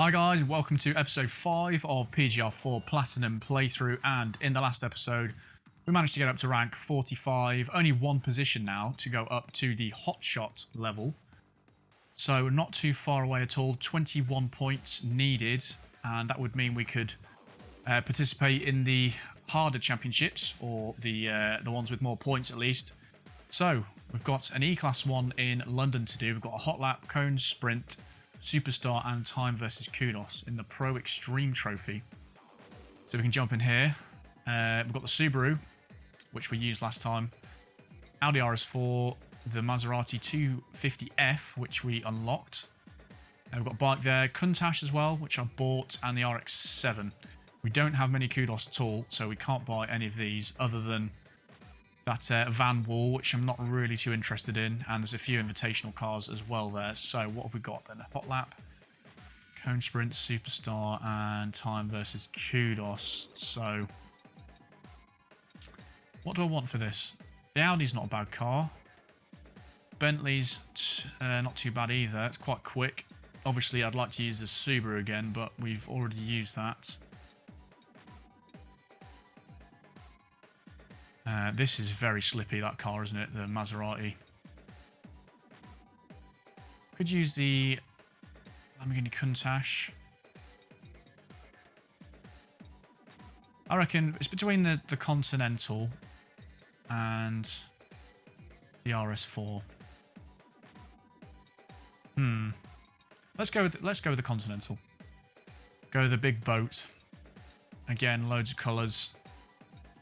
Hi guys, welcome to episode 5 of PGR4 Platinum Playthrough, and in the last episode we managed to get up to rank 45, only one position now to go up to the hotshot level, so not too far away at all. 21 points needed, and that would mean we could participate in the harder championships, or the ones with more points at least. So we've got an E-Class 1 in London to do. We've got a hot lap, cone sprint, Superstar and time versus Kudos in the Pro Xtreme trophy. So we can jump in here. We've got the Subaru, which we used last time, Audi RS4, the Maserati 250F, which we unlocked. We've got a bike there, Countach as well, which I bought, and the RX-7. We don't have many Kudos at all, so we can't buy any of these other than that van wall, which I'm not really too interested in, and there's a few invitational cars as well there. So what have we got then? A hot lap, cone sprint, Superstar, and time versus Kudos. So what do I want for this? The Audi's not a bad car. Bentley's not too bad either. It's quite quick. Obviously I'd like to use the Subaru again, but we've already used that. This is very slippy, that car, isn't it? The Maserati. Could use the Lamborghini Countach. I reckon it's between the Continental and the RS4. Let's go with the Continental. Go with the big boat. Again, loads of colours.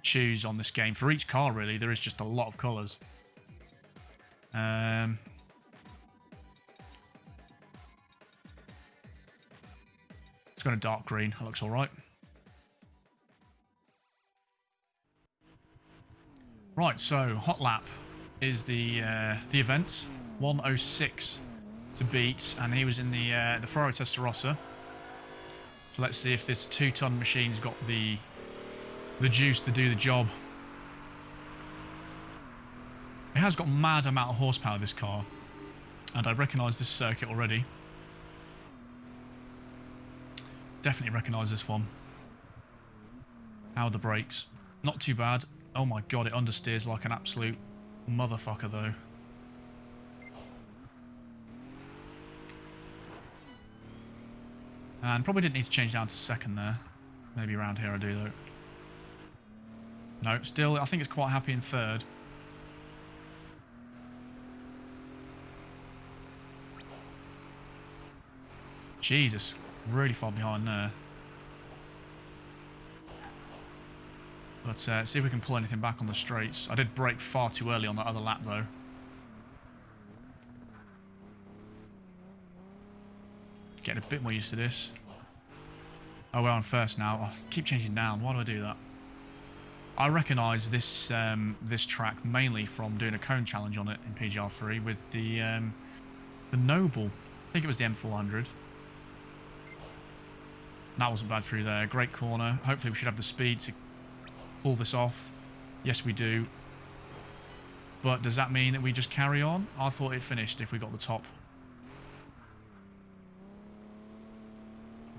Choose on this game for each car. Really, there is just a lot of colours. Let's go to dark green. That looks all right. Right, so hot lap is the event. 106 to beat, and he was in the Ferrari Testarossa. So let's see if this 2-ton machine's got the juice to do the job. It has got mad amount of horsepower, this car, and I recognise this circuit already. Definitely recognise this one. How are the brakes? Not too bad. Oh my god, it understeers like an absolute motherfucker though. And probably didn't need to change down to second there. Maybe around here I do though. No, still, I think it's quite happy in third. Jesus, really far behind there. But see if we can pull anything back on the straights. I did brake far too early on that other lap though. Getting a bit more used to this. Oh, we're on first now. I keep changing down. Why do I do that? I recognise this this track mainly from doing a cone challenge on it in PGR3 with the Noble. I think it was the M400. That wasn't bad through there. Great corner. Hopefully we should have the speed to pull this off. Yes, we do. But does that mean that we just carry on? I thought it finished if we got the top.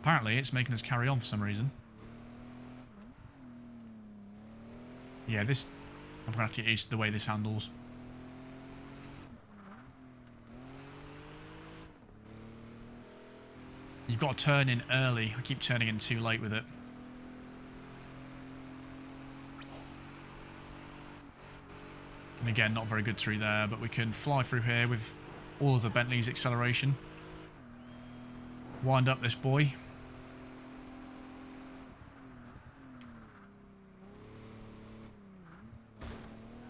Apparently it's making us carry on for some reason. Yeah, this... I'm going to have to get used to the way this handles. You've got to turn in early. I keep turning in too late with it. And again, not very good through there, but we can fly through here with all of the Bentley's acceleration. Wind up this boy.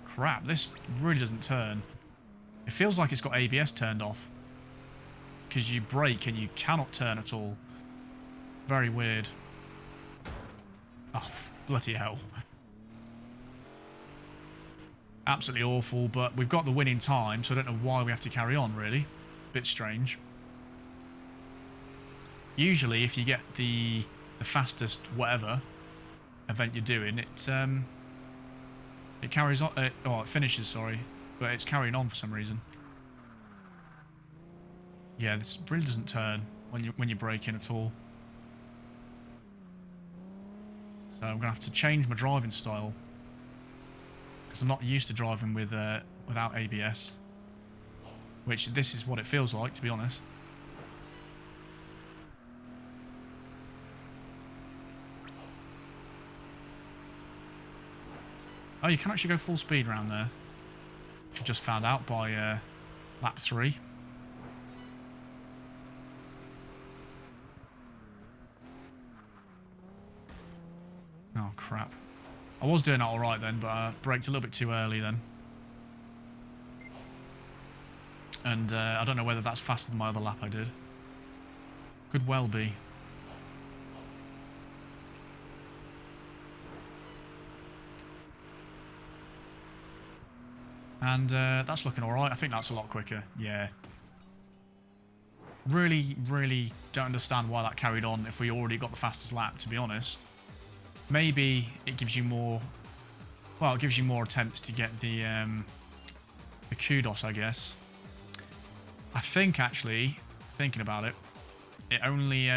Crap, this really doesn't turn. It feels like it's got ABS turned off, because you brake and you cannot turn at all. Very weird. Oh, bloody hell. Absolutely awful, but we've got the winning time, so I don't know why we have to carry on, really. Bit strange. Usually, if you get the fastest whatever event you're doing, it carries on, oh, it finishes, sorry, but it's carrying on for some reason. Yeah, this really doesn't turn. when you're braking at all. So I'm gonna have to change my driving style because I'm not used to driving with without ABS, which this is what it feels like, to be honest. Oh, you can actually go full speed around there, which I just found out by lap 3. Oh, crap. I was doing that alright then, but I braked a little bit too early then. And I don't know whether that's faster than my other lap I did. Could well be. And that's looking alright. I think that's a lot quicker. Yeah. Really, really don't understand why that carried on if we already got the fastest lap, to be honest. Maybe it gives you more... Well, it gives you more attempts to get the kudos, I guess. I think, actually, thinking about it, it only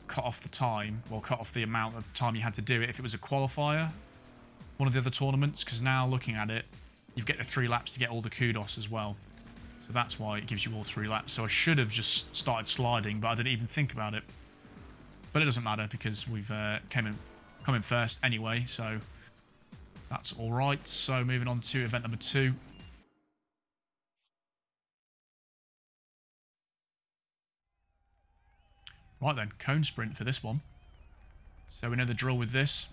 cut off the time, well, cut off the amount of time you had to do it if it was a qualifier, one of the other tournaments, because now looking at it, you get the 3 laps to get all the kudos as well. So that's why it gives you all 3 laps. So I should have just started sliding, but I didn't even think about it. But it doesn't matter because we've come in first anyway, so that's all right. So moving on to event number 2. Right then, cone sprint for this one. So we know the drill with this.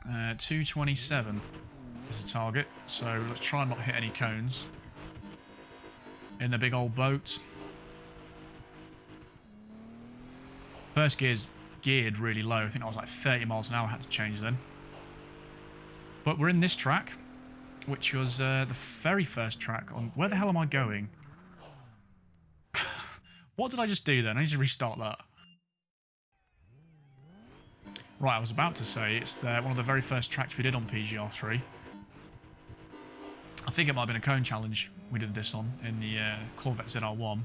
227 is the target. So let's try and not hit any cones. In the big old boat. First gear's geared really low. I think I was like 30 miles an hour I had to change then. But we're in this track, which was the very first track on... Where the hell am I going? What did I just do then? I need to restart that. Right, I was about to say it's one of the very first tracks we did on PGR3. I think it might have been a cone challenge we did this on in the Corvette ZR1.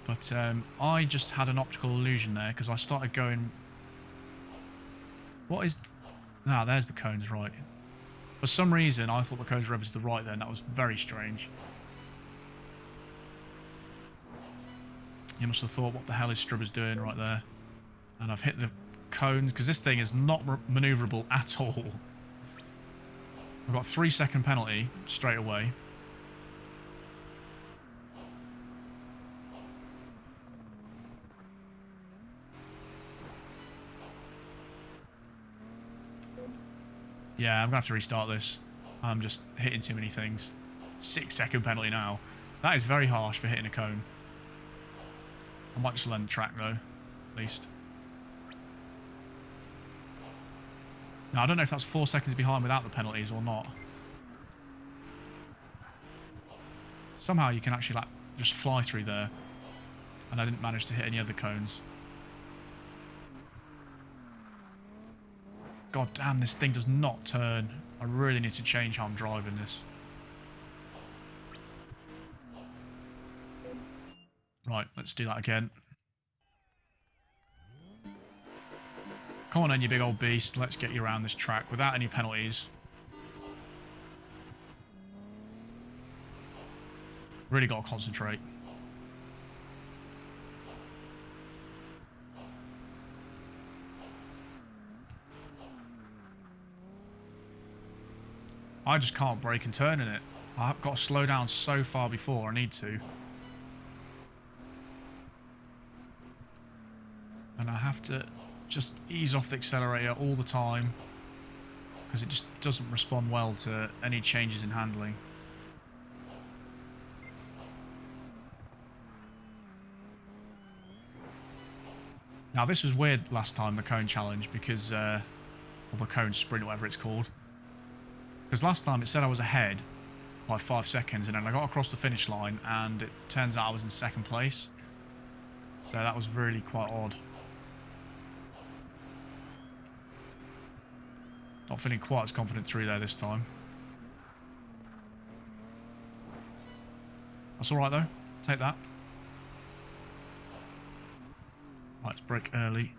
But I just had an optical illusion there because I started going... What is... Ah, there's the cones, right. For some reason, I thought the cones were over to the right then. That was very strange. You must have thought, what the hell is Strubber's doing right there? And I've hit the cones, because this thing is not manoeuvrable at all. I've got a 3-second penalty straight away. Yeah, I'm going to have to restart this. I'm just hitting too many things. 6-second penalty now. That is very harsh for hitting a cone. I might just learn the track though, at least. Now, I don't know if that's 4 seconds behind without the penalties or not. Somehow you can actually like just fly through there. And I didn't manage to hit any other cones. God damn, this thing does not turn. I really need to change how I'm driving this. Right, let's do that again. Come on then, you big old beast. Let's get you around this track without any penalties. Really got to concentrate. I just can't brake and turn in it. I've got to slow down so far before I need to. And I have to just ease off the accelerator all the time because it just doesn't respond well to any changes in handling. Now this was weird last time, the cone challenge, because or the cone sprint, whatever it's called. Because last time it said I was ahead by 5 seconds and then I got across the finish line and it turns out I was in 2nd place. So that was really quite odd. Not feeling quite as confident through there this time. That's alright though. Take that. Let's brake early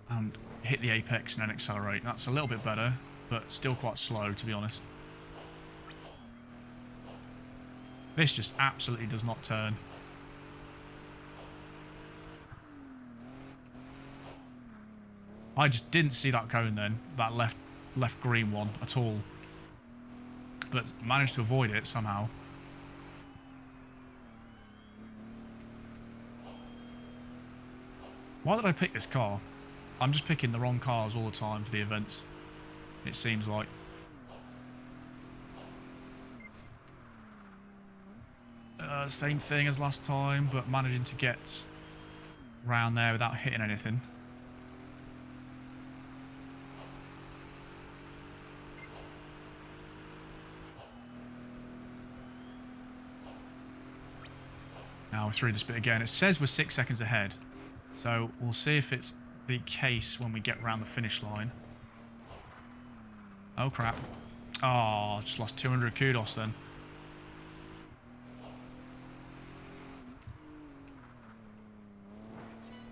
and hit the apex and then accelerate. That's a little bit better, but still quite slow, to be honest. This just absolutely does not turn. I just didn't see that cone then, that left green one at all. But managed to avoid it somehow. Why did I pick this car? I'm just picking the wrong cars all the time for the events. It seems like. Same thing as last time, but managing to get around there without hitting anything. Now we're through this bit again. It says we're 6 seconds ahead. So we'll see if it's the case when we get around the finish line. Oh crap. Oh, just lost 200 kudos then.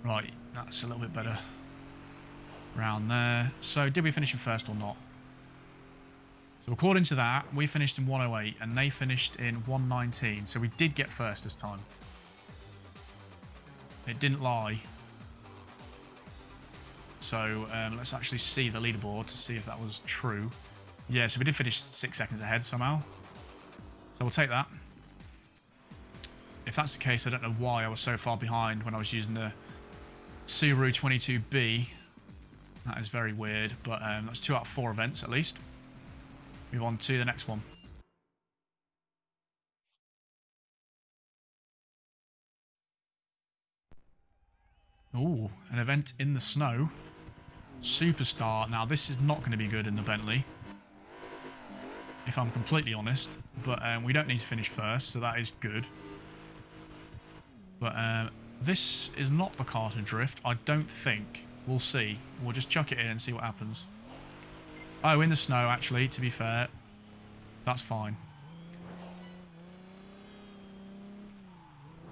Right, that's a little bit better. Around there. So did we finish in first or not? So according to that, we finished in 108 and they finished in 119. So we did get first this time. It didn't lie. So let's actually see the leaderboard to see if that was true. Yeah, so we did finish 6 seconds ahead somehow. So we'll take that. If that's the case, I don't know why I was so far behind when I was using the Subaru 22B. That is very weird, but that's 2 out of 4 events at least. Move on to the next one. Ooh, an event in the snow. Superstar. Now, this is not going to be good in the Bentley, if I'm completely honest. But we don't need to finish first, so that is good. But this is not the car to drift, I don't think. We'll see. We'll just chuck it in and see what happens. Oh, in the snow, actually, to be fair. That's fine.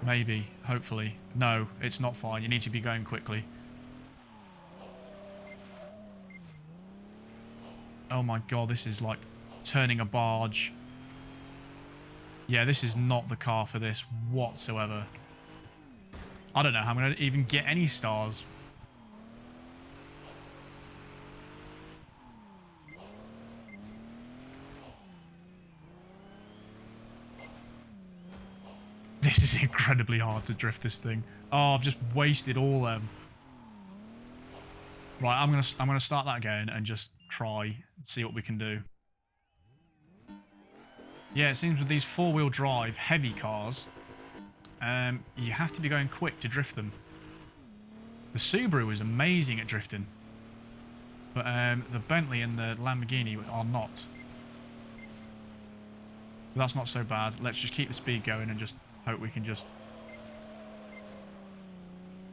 Maybe, hopefully. No, it's not fine. You need to be going quickly. Oh my god, this is like turning a barge. Yeah, this is not the car for this whatsoever. I don't know how I'm going to even get any stars. This is incredibly hard to drift this thing. Oh, I've just wasted all them. Right, I'm gonna start that again and just try and see what we can do. Yeah, it seems with these 4-wheel drive heavy cars, you have to be going quick to drift them. The Subaru is amazing at drifting, but the Bentley and the Lamborghini are not. But that's not so bad. Let's just keep the speed going and just hope we can just...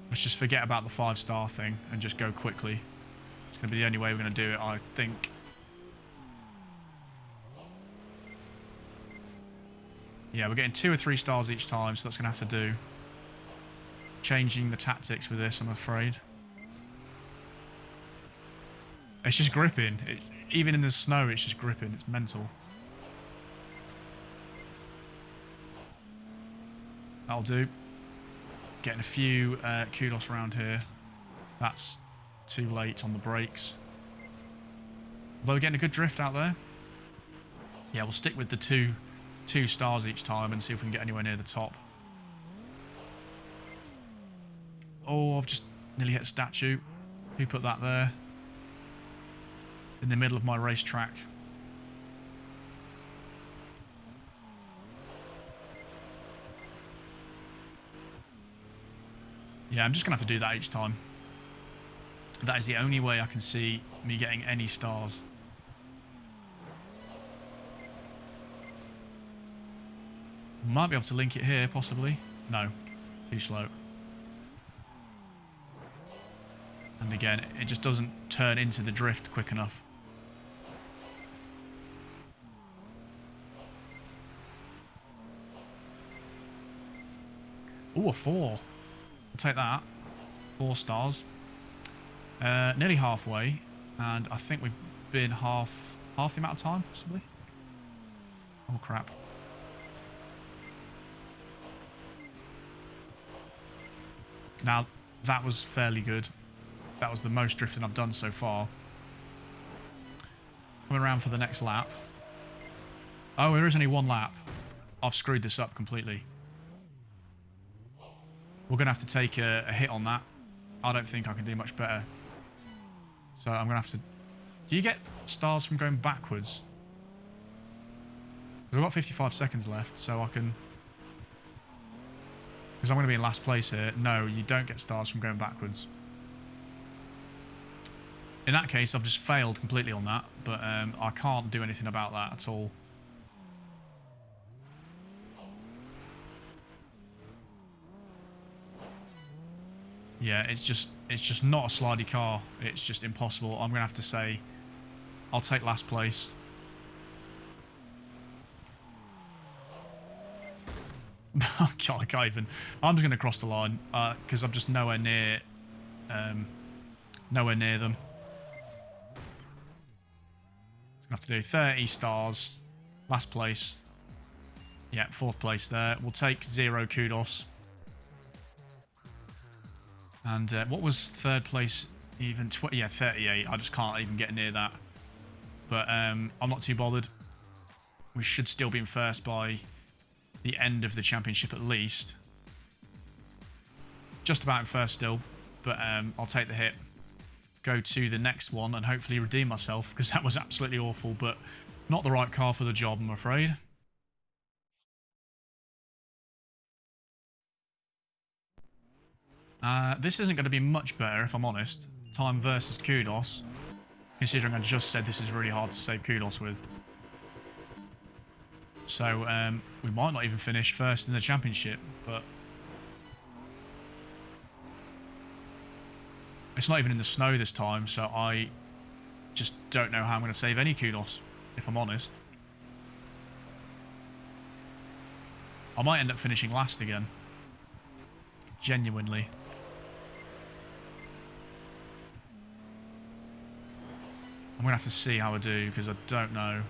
Let's just forget about the 5-star thing and just go quickly. It's going to be the only way we're going to do it, I think. Yeah, we're getting 2 or 3 stars each time, so that's going to have to do. Changing the tactics with this, I'm afraid. It's just gripping. Even in the snow, it's just gripping. It's mental. That'll do. Getting a few kudos around here. That's too late on the brakes. Although we're getting a good drift out there. Yeah, we'll stick with the two stars each time and see if we can get anywhere near the top. Oh, I've just nearly hit a statue. Who put that there? In the middle of my racetrack. Yeah, I'm just going to have to do that each time. That is the only way I can see me getting any stars. Might be able to link it here, possibly. No, too slow. And again, it just doesn't turn into the drift quick enough. Ooh, a 4. We'll take that. 4 stars. Nearly halfway, and I think we've been half the amount of time, possibly. Oh, crap. Now, that was fairly good. That was the most drifting I've done so far. Coming around for the next lap. Oh, there is only 1 lap. I've screwed this up completely. We're going to have to take a hit on that. I don't think I can do much better. So I'm going to have to... Do you get stars from going backwards? Because I've got 55 seconds left, so I can... Because I'm going to be in last place here. No, you don't get stars from going backwards. In that case, I've just failed completely on that, but I can't do anything about that at all. Yeah, it's just not a slidey car. It's just impossible. I'm going to have to say I'll take last place. I can't even. I'm just going to cross the line because I'm just nowhere near them. Gonna have to do 30 stars. Last place. Yeah, 4th place there. We'll take 0 kudos. And what was 3rd place? Even 38. I just can't even get near that. But I'm not too bothered. We should still be in 1st by the end of the championship at least. Just about in 1st still. But I'll take the hit. Go to the next one and hopefully redeem myself, because that was absolutely awful, but not the right car for the job, I'm afraid. This isn't going to be much better, if I'm honest. Time versus kudos, considering I just said this is really hard to save kudos with. So we might not even finish 1st in the championship, but it's not even in the snow this time, so I just don't know how I'm going to save any kudos, if I'm honest. I might end up finishing last again. Genuinely. I'm going to have to see how I do, because I don't know.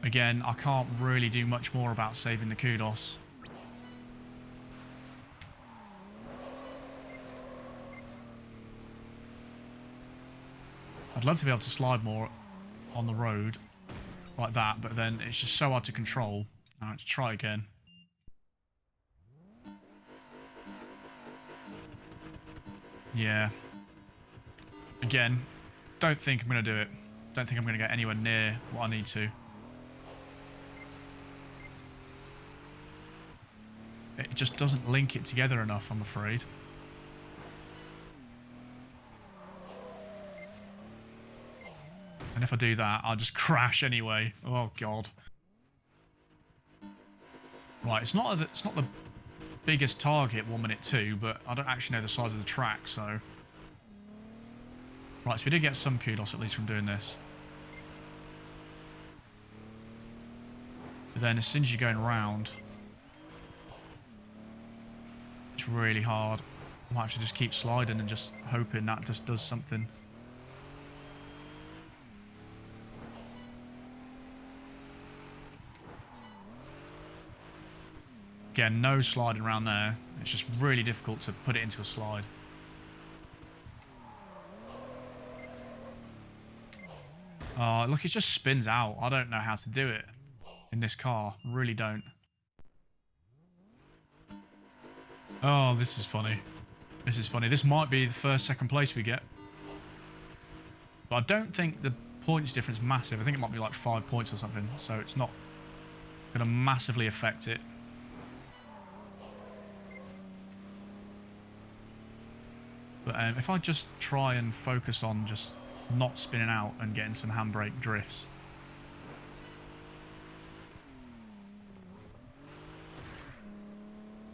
Again, I can't really do much more about saving the kudos. I'd love to be able to slide more on the road like that, but then it's just so hard to control. Alright, let's try again. Yeah. Again, don't think I'm going to do it. Don't think I'm going to get anywhere near what I need to. It just doesn't link it together enough, I'm afraid. And if I do that, I'll just crash anyway. Oh, God. Right, it's not the biggest target, 1 minute 2, but I don't actually know the size of the track, so... Right, so we did get some kudos at least from doing this. But then as soon as you're going around, it's really hard. I might have to just keep sliding and just hoping that just does something. Again, no sliding around there. It's just really difficult to put it into a slide. Oh, look, it just spins out. I don't know how to do it in this car. Really don't. Oh, this is funny. This is funny. This might be the 1st, 2nd place we get. But I don't think the points difference is massive. I think it might be like 5 points or something. So it's not going to massively affect it. But if I just try and focus on just not spinning out and getting some handbrake drifts.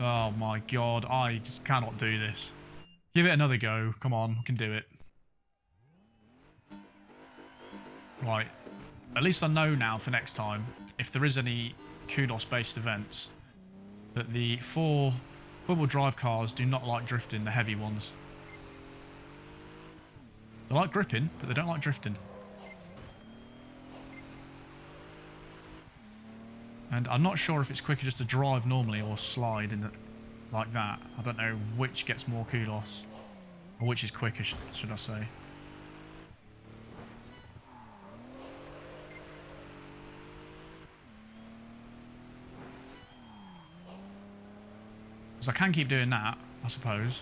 Oh my God, I just cannot do this. Give it another go. Come on, we can do it. Right. At least I know now for next time, if there is any kudos-based events, But the four-wheel drive cars do not like drifting, the heavy ones. They like gripping, but they don't like drifting. And I'm not sure if it's quicker just to drive normally or slide in like that. I don't know which gets more kudos. Or which is quicker, should I say. So I can keep doing that, I suppose.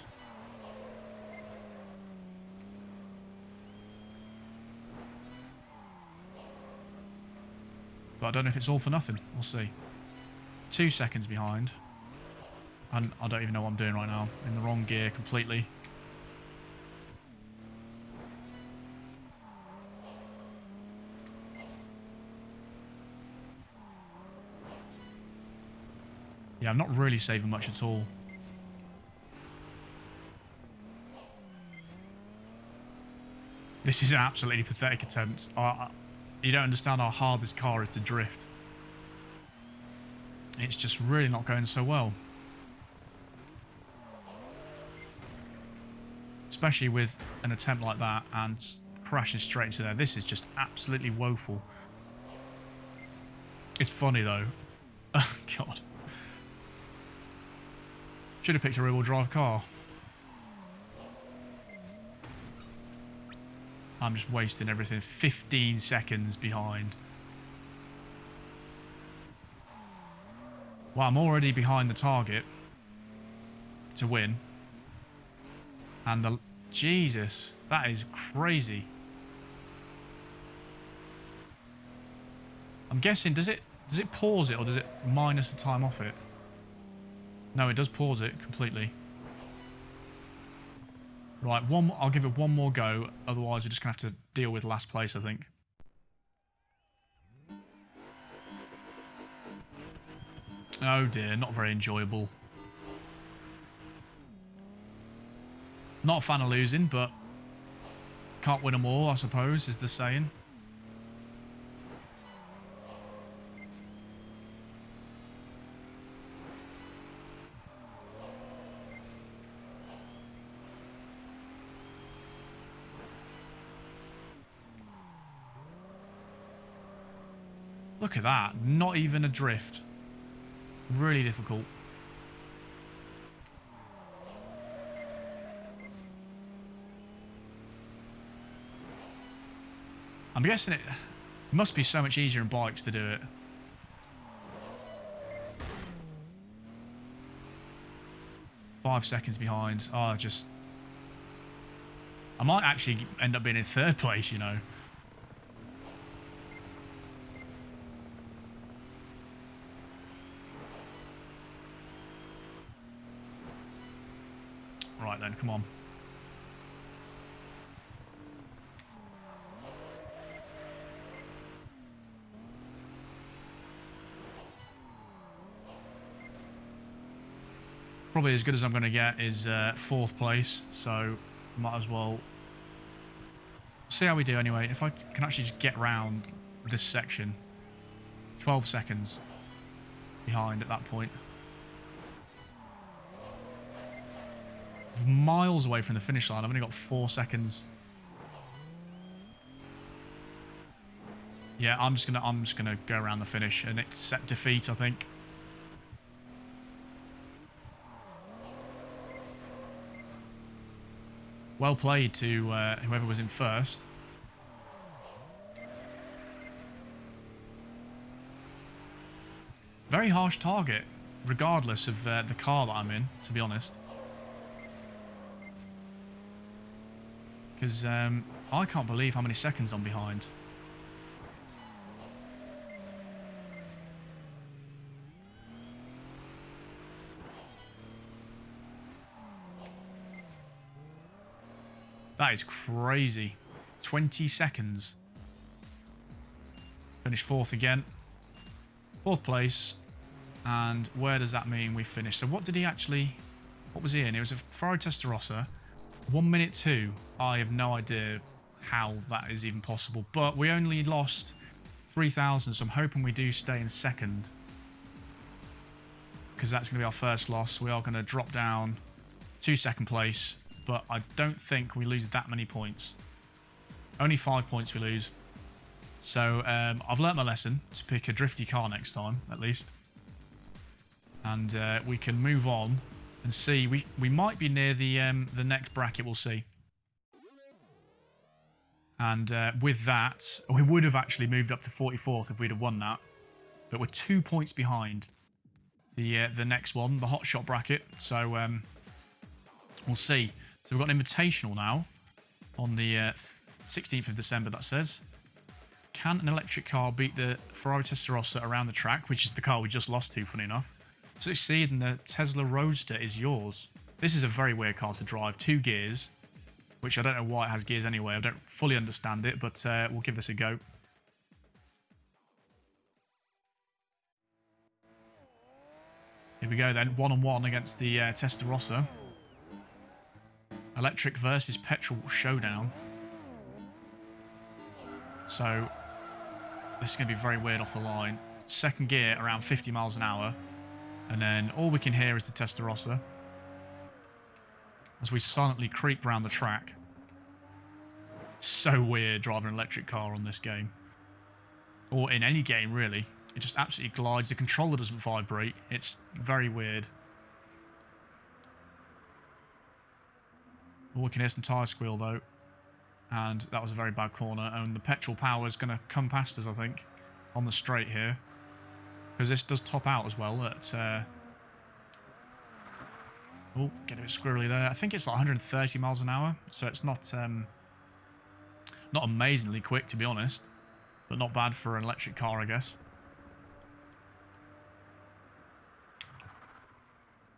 But I don't know if it's all for nothing. We'll see. 2 seconds behind. And I don't even know what I'm doing right now. In the wrong gear completely. Yeah, I'm not really saving much at all. This is an absolutely pathetic attempt. You don't understand how hard this car is to drift. It's just really not going so well. Especially with an attempt like that and crashing straight into there. This is just absolutely woeful. It's funny though. Oh, God. Should have picked a rear-wheel drive car. I'm just wasting everything. 15 seconds behind. Well, I'm already behind the target to win. And the... Jesus, that is crazy. I'm guessing, does it pause it or does it minus the time off it? No, it does pause it completely. Right, I'll give it one more go, otherwise we're just going to have to deal with last place, I think. Oh dear, not very enjoyable. Not a fan of losing, but can't win them all, I suppose, is the saying. Look at that. Not even a drift. Really difficult. I'm guessing it must be so much easier in bikes to do it. Five seconds behind. Oh, I might actually end up being in third place, you know. Right then, come on. Probably as good as I'm going to get is fourth place, so might as well see how we do anyway. If I can actually just get round this section. 12 seconds behind at that point. Miles away from the finish line. I've only got 4 seconds. Yeah, I'm just gonna go around the finish and accept defeat, I think. Well played to whoever was in first. Very harsh target, regardless of the car that I'm in, to be honest. Because I can't believe how many seconds I'm behind. That is crazy. 20 seconds. Finish fourth again. Fourth place. And where does that mean we finished? So what did he actually... What was he in? It was a Ferrari Testarossa. 1 minute 2. I have no idea how that is even possible. But we only lost 3,000, so I'm hoping we do stay in second. because that's going to be our first loss. We are going to drop down to second place, but I don't think we lose that many points. Only 5 points we lose. So I've learnt my lesson to pick a drifty car next time, at least. And we can move on and see. We might be near the next bracket, we'll see. And with that, we would have actually moved up to 44th if we'd have won that. But we're 2 points behind the next one, the hot shot bracket. So we'll see. So we've got an invitational now on the 16th of December, that says. Can an electric car beat the Ferrari Testarossa around the track, which is the car we just lost to, funny enough? Succeed and the Tesla Roadster is yours. This is a very weird car to drive. 2 gears, which I don't know why it has gears anyway. I don't fully understand it, but we'll give this a go. Here we go then, 1-on-1 against the Testarossa. Electric versus petrol showdown. So this is going to be very weird off the line. Second gear around 50 miles an hour. And then all we can hear is the Testarossa as we silently creep around the track. So weird driving an electric car on this game. Or in any game, really. It just absolutely glides. The controller doesn't vibrate. It's very weird. Oh, we can hear some tyre squeal, though. And that was a very bad corner. And the petrol power is going to come past us, I think, on the straight here. Because this does top out as well at... oh, get a bit squirrely there. I think it's like 130 miles an hour. So it's not amazingly quick, to be honest. But not bad for an electric car, I guess.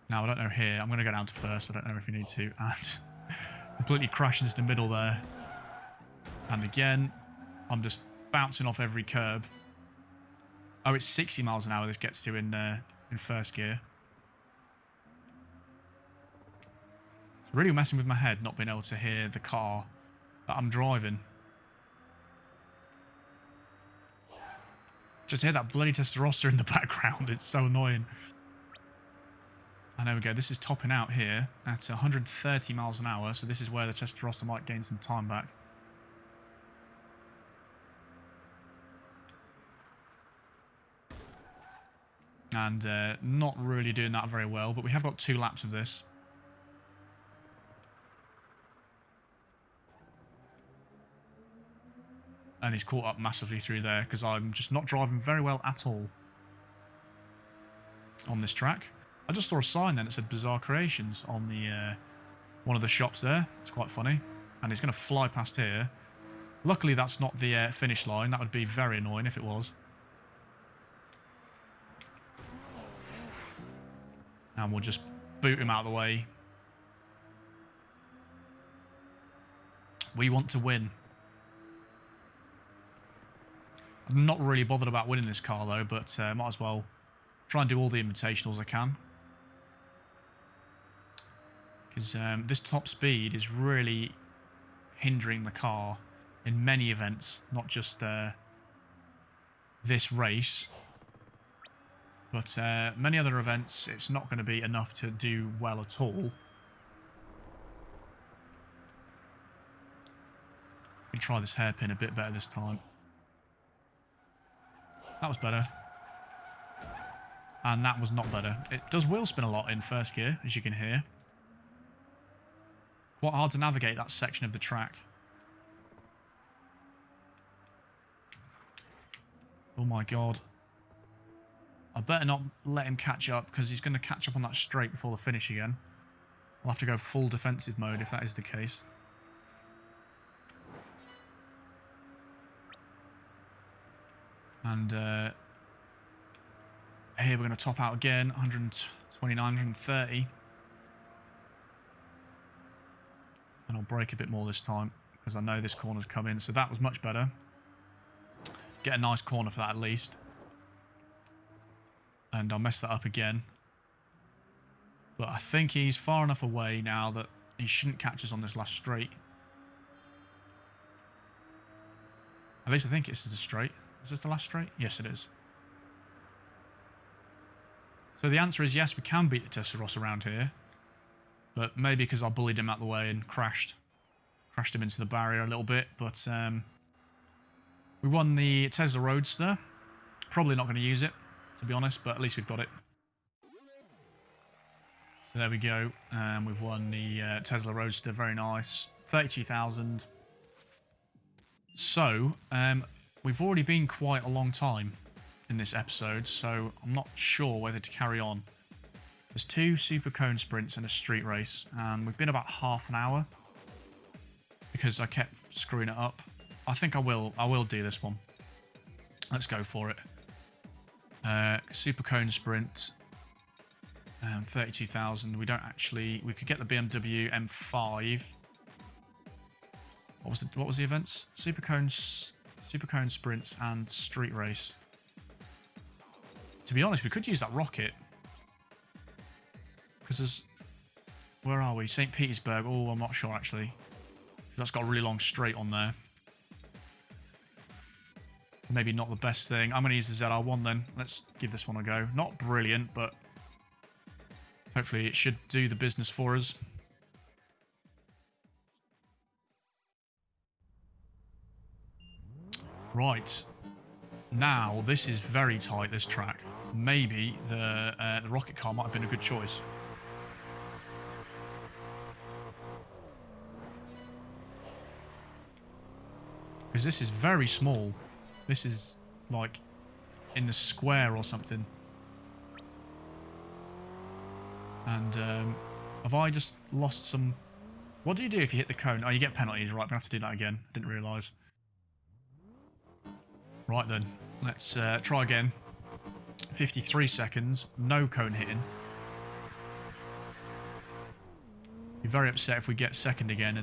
Now, I don't know here. I'm going to go down to first. I don't know if you need to. And completely crash into the middle there. And again, I'm just bouncing off every curb. Oh, it's 60 miles an hour this gets to in first gear. It's really messing with my head not being able to hear the car that I'm driving. Just hear that bloody Testarossa in the background. It's so annoying. And there we go. This is topping out here at 130 miles an hour. So this is where the Testarossa might gain some time back. And not really doing that very well. But we have got 2 laps of this. And he's caught up massively through there because I'm just not driving very well at all on this track. I just saw a sign then that said Bizarre Creations on the one of the shops there. It's quite funny. And he's going to fly past here. Luckily, that's not the finish line. That would be very annoying if it was. And we'll just boot him out of the way. We want to win. I'm not really bothered about winning this car though, but might as well try and do all the invitationals I can. Because this top speed is really hindering the car in many events, not just this race. But many other events, it's not going to be enough to do well at all. We can try this hairpin a bit better this time. That was better. And that was not better. It does wheel spin a lot in first gear, as you can hear. Quite hard to navigate that section of the track. Oh my god. I better not let him catch up, because he's going to catch up on that straight before the finish again. I'll have to go full defensive mode if that is the case. And here we're going to top out again, 129, 130. And I'll brake a bit more this time, because I know this corner's come in. So that was much better. Get a nice corner for that at least. And I'll mess that up again. But I think he's far enough away now that he shouldn't catch us on this last straight. At least I think this is the straight. Is this the last straight? Yes, it is. So the answer is yes, we can beat the Tesla Ross around here. But maybe because I bullied him out the way and crashed him into the barrier a little bit. But we won the Tesla Roadster. Probably not going to use it, to be honest, but at least we've got it. So there we go. We've won the Tesla Roadster. Very nice. 32,000. So, we've already been quite a long time in this episode, so I'm not sure whether to carry on. There's 2 super cone sprints and a street race, and we've been about half an hour because I kept screwing it up. I think I will do this one. Let's go for it. Super cone sprint. 32,000. We don't actually. We could get the BMW M5. What was the events? Super cone sprints and street race. To be honest, we could use that rocket because there's. Where are we? St. Petersburg. Oh, I'm not sure actually. That's got a really long straight on there. Maybe not the best thing. I'm going to use the ZR1 then. Let's give this one a go. Not brilliant, but hopefully it should do the business for us. Right. Now, this is very tight, this track. Maybe the rocket car might have been a good choice. Because this is very small. This is, like, in the square or something. And, have I just lost some... What do you do if you hit the cone? Oh, you get penalties, right? I'm going to have to do that again. Didn't realise. Right then. Let's try again. 53 seconds. No cone hitting. Be very upset if we get second again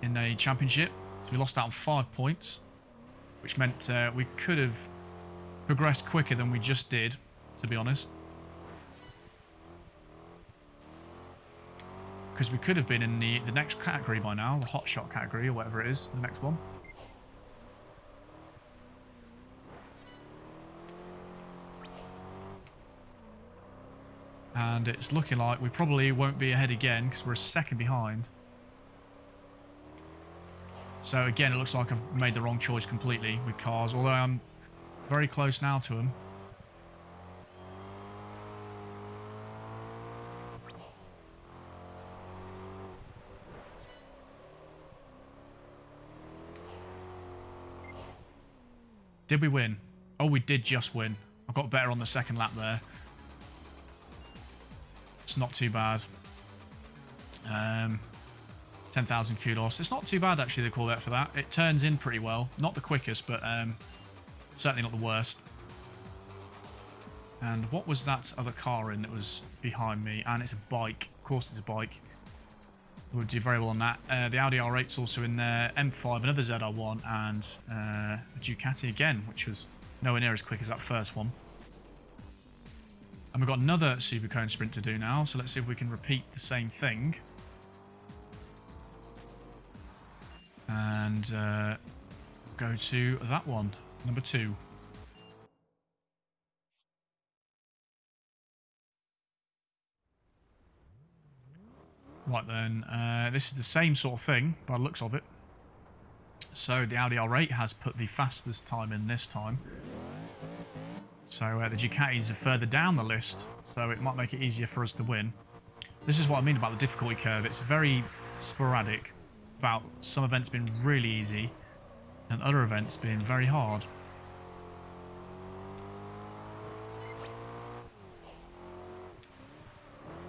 in a championship. So we lost out on 5 points. Which meant we could have progressed quicker than we just did, to be honest. Because we could have been in the next category by now, the hotshot category or whatever it is, the next one. And it's looking like we probably won't be ahead again because we're a second behind. So again, it looks like I've made the wrong choice completely with cars, although I'm very close now to them. Did we win? Oh, we did just win. I got better on the second lap there. It's not too bad. 10,000 kudos. It's not too bad, actually, they call that for that. It turns in pretty well. Not the quickest, but certainly not the worst. And what was that other car in that was behind me? And it's a bike. Of course it's a bike. We'll do very well on that. The Audi R8's also in there. M5, another ZR1, and a Ducati again, which was nowhere near as quick as that first one. And we've got another super cone sprint to do now, so let's see if we can repeat the same thing. And go to that one, number 2. Right then, this is the same sort of thing by the looks of it. So the Audi R8 has put the fastest time in this time. So the Ducatis are further down the list, so it might make it easier for us to win. This is what I mean about the difficulty curve. It's very sporadic, about some events being really easy and other events being very hard.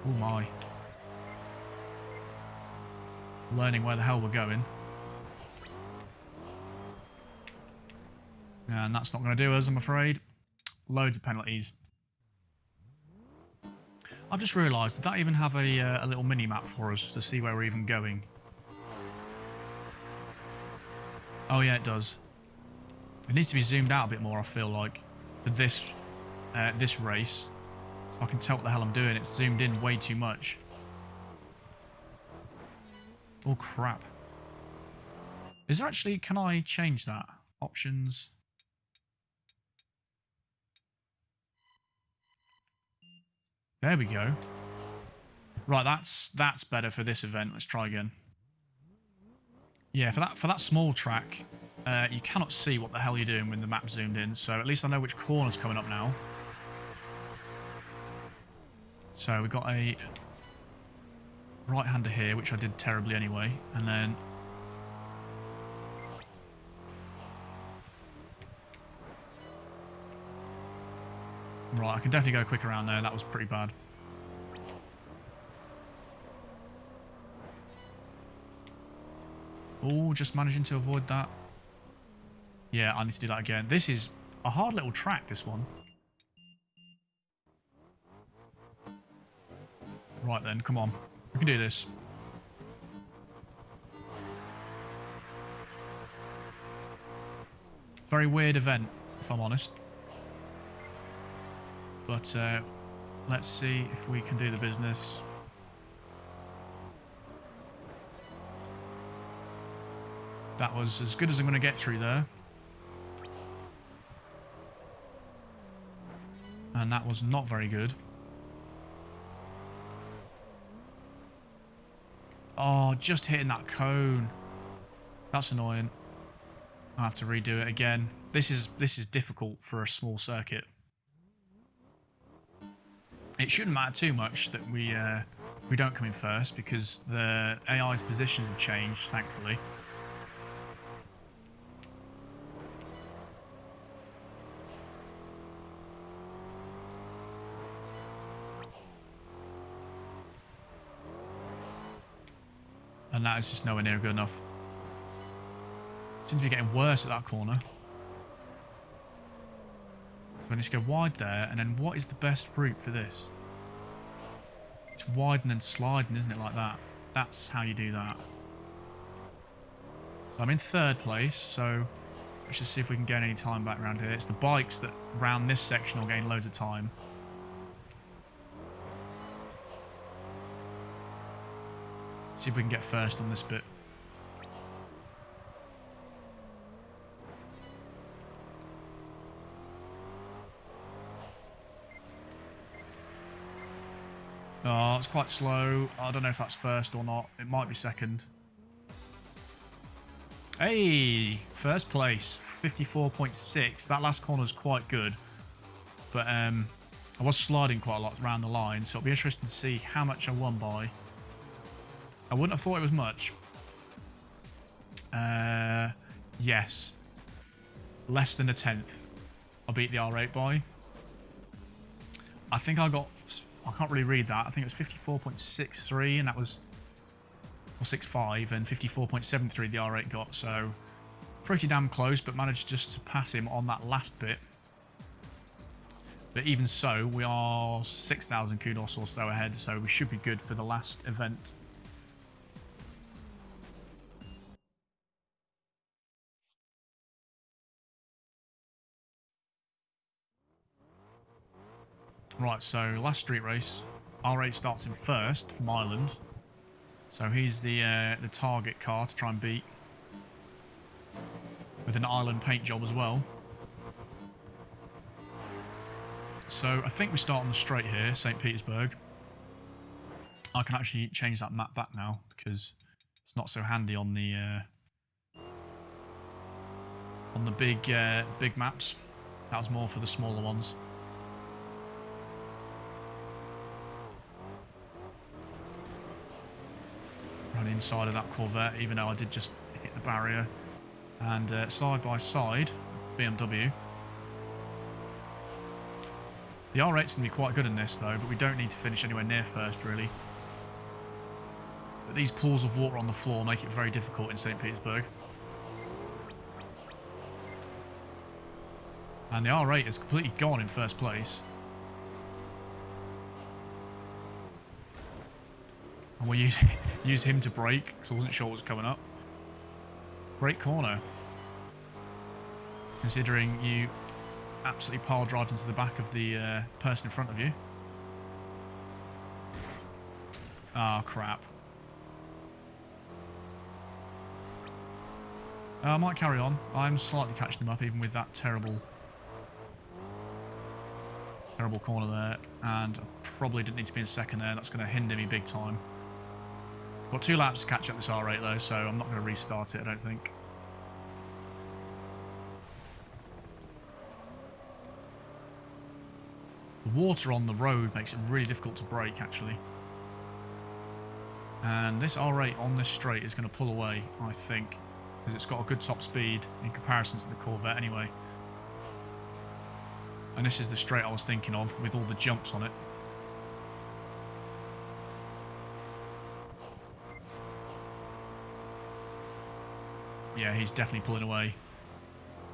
Oh my. Learning where the hell we're going. And that's not going to do us, I'm afraid. Loads of penalties. I've just realised, did that even have a little mini-map for us to see where we're even going? Oh yeah, it does. It needs to be zoomed out a bit more, I feel like, for this this race. So I can tell what the hell I'm doing. It's zoomed in way too much. Oh crap. Is there actually, can I change that? Options. There we go. Right, that's better for this event. Let's try again. Yeah, for that small track, you cannot see what the hell you're doing when the map zoomed in. So at least I know which corner's coming up now. So we've got a right-hander here, which I did terribly anyway, and then right, I can definitely go quick around there. That was pretty bad. Oh, just managing to avoid that. Yeah, I need to do that again. This is a hard little track, this one. Right then, come on. We can do this. Very weird event, if I'm honest. But let's see if we can do the business. That was as good as I'm going to get through there. And that was not very good. Oh, just hitting that cone. That's annoying. I'll have to redo it again. This is difficult for a small circuit. It shouldn't matter too much that we don't come in first because the AI's positions have changed, thankfully. And that is just nowhere near good enough. Seems to be getting worse at that corner. So I need to go wide there, and then what is the best route for this? It's wide and then sliding, isn't it, like that? That's how you do that. So I'm in third place, so let's just see if we can gain any time back around here. It's the bikes that round this section will gain loads of time. See if we can get first on this bit. Oh, it's quite slow. I don't know if that's first or not. It might be second. Hey, first place, 54.6. That last corner was quite good. But I was sliding quite a lot around the line, so it'll be interesting to see how much I won by. I wouldn't have thought it was much. Yes. Less than a tenth. I beat the R8 by. I think I got... I can't really read that. I think it was 54.63 and that was... Or 6.5 and 54.73 the R8 got. So pretty damn close, but managed just to pass him on that last bit. But even so, we are 6,000 kudos or so ahead. So we should be good for the last event. Right, so last street race, R8 starts in first from Ireland. So he's the target car to try and beat. With an Ireland paint job as well. So I think we start on the straight here, St. Petersburg. I can actually change that map back now because it's not so handy on the big maps. That was more for the smaller ones. Run inside of that Corvette, even though I did just hit the barrier. And side by side, BMW. The R8's going to be quite good in this though, but we don't need to finish anywhere near first really. But these pools of water on the floor make it very difficult in St. Petersburg. And the R8 is completely gone in first place. And we use him to brake, because I wasn't sure what was coming up. Great corner. Considering you absolutely pile drive into the back of the person in front of you. Oh, crap. I might carry on. I'm slightly catching them up, even with that terrible corner there. And Probably didn't need to be in second there. That's going to hinder me big time. Got 2 laps to catch up this R8 though, so I'm not going to restart it, I don't think. The water on the road makes it really difficult to brake, actually. And this R8 on this straight is going to pull away, I think, because it's got a good top speed in comparison to the Corvette anyway. And this is the straight I was thinking of, with all the jumps on it. Yeah, he's definitely pulling away.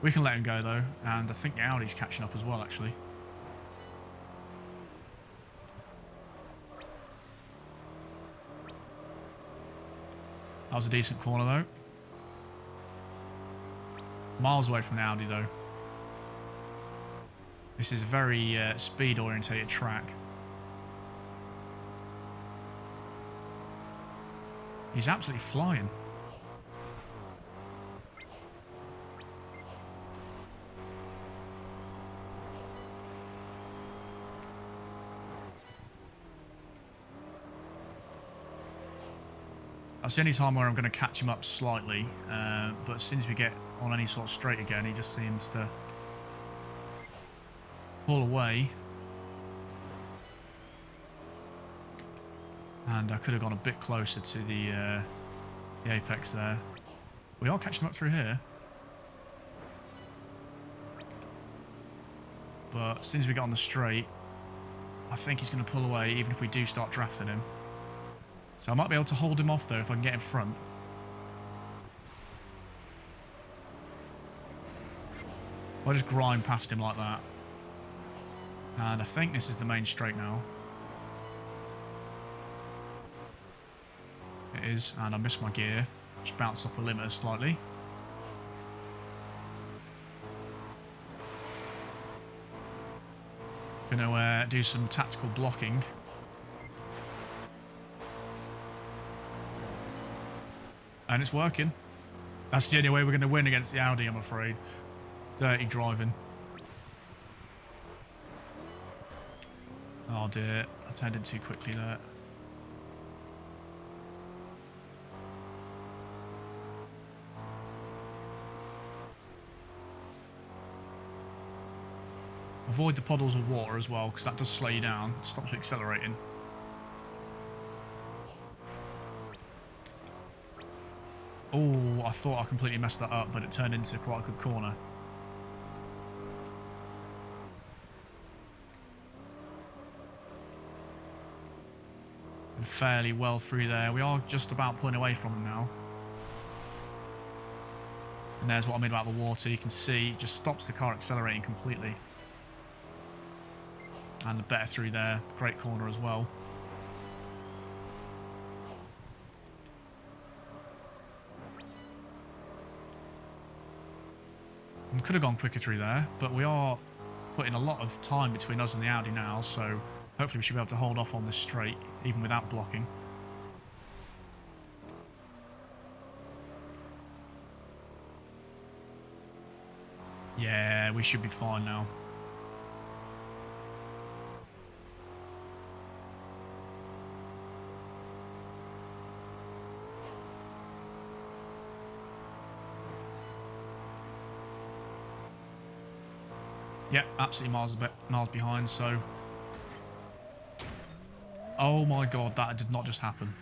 We can let him go though, and I think the Audi's catching up as well, actually. That was a decent corner though. Miles away from the Audi though. This is a very speed orientated track. He's absolutely flying. That's the only time where I'm going to catch him up slightly, but as soon as we get on any sort of straight again, he just seems to pull away. And I could have gone a bit closer to the apex there. We are catching him up through here. But as soon as we get on the straight, I think he's going to pull away, even if we do start drafting him. So I might be able to hold him off though if I can get in front. I'll just grind past him like that. And I think this is the main straight now. It is, and I missed my gear. Just bounced off the limiter slightly. Gonna do some tactical blocking. And it's working. That's the only way we're going to win against the Audi, I'm afraid. Dirty driving. Oh dear, I turned in too quickly there. Avoid the puddles of water as well, because that does slow you down. Stops you accelerating. Oh, I thought I completely messed that up, but it turned into quite a good corner. And fairly well through there. We are just about pulling away from him now. And there's what I mean about the water. You can see it just stops the car accelerating completely. And the better through there. Great corner as well. And could have gone quicker through there, but we are putting a lot of time between us and the Audi now, so hopefully we should be able to hold off on this straight, even without blocking. Yeah, we should be fine now. Yeah, absolutely miles behind, so... Oh my god, that did not just happen.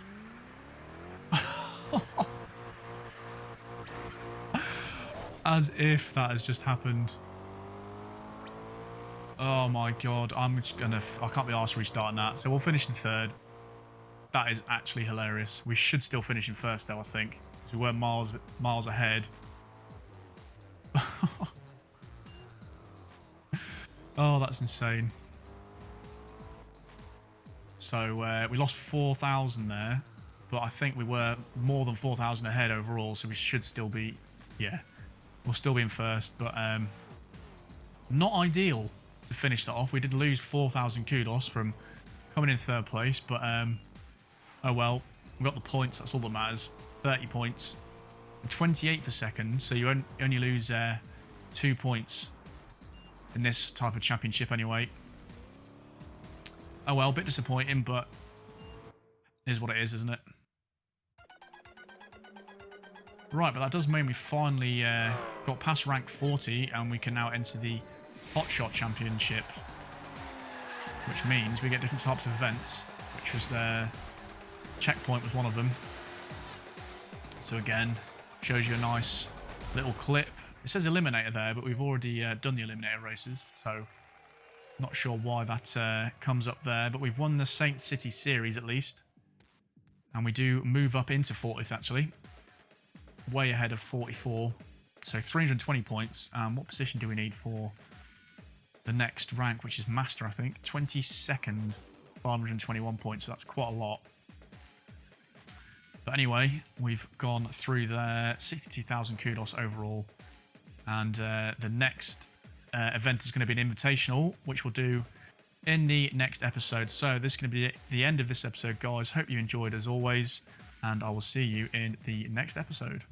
As if that has just happened. Oh my god, I'm just gonna... I can't be arsed restarting that, so we'll finish in third. That is actually hilarious. We should still finish in first though, I think. We were miles ahead. Oh, that's insane. So we lost 4,000 there, but I think we were more than 4,000 ahead overall, so we should still be, yeah, we'll still be in first, but not ideal to finish that off. We did lose 4,000 kudos from coming in third place, but oh well, we got the points, that's all that matters. 30 points, 28 for second, so you only lose 2 points in this type of championship anyway. Oh well, a bit disappointing, but is what it is, isn't it? Right, but that does mean we finally got past rank 40 and we can now enter the Hotshot Championship, which means we get different types of events, which was their checkpoint was one of them. So again, shows you a nice little clip. It says Eliminator there, but we've already done the Eliminator races, so not sure why that comes up there. But we've won the Saint City Series at least, and we do move up into 40th actually. Way ahead of 44, so 320 points. What position do we need for the next rank, which is Master, I think? 22nd, 521 points, so that's quite a lot. But anyway, we've gone through there, 62,000 kudos overall, and the next event is going to be an Invitational, which we'll do in the next episode. So this is going to be the end of this episode, guys. Hope you enjoyed as always, and I will see you in the next episode.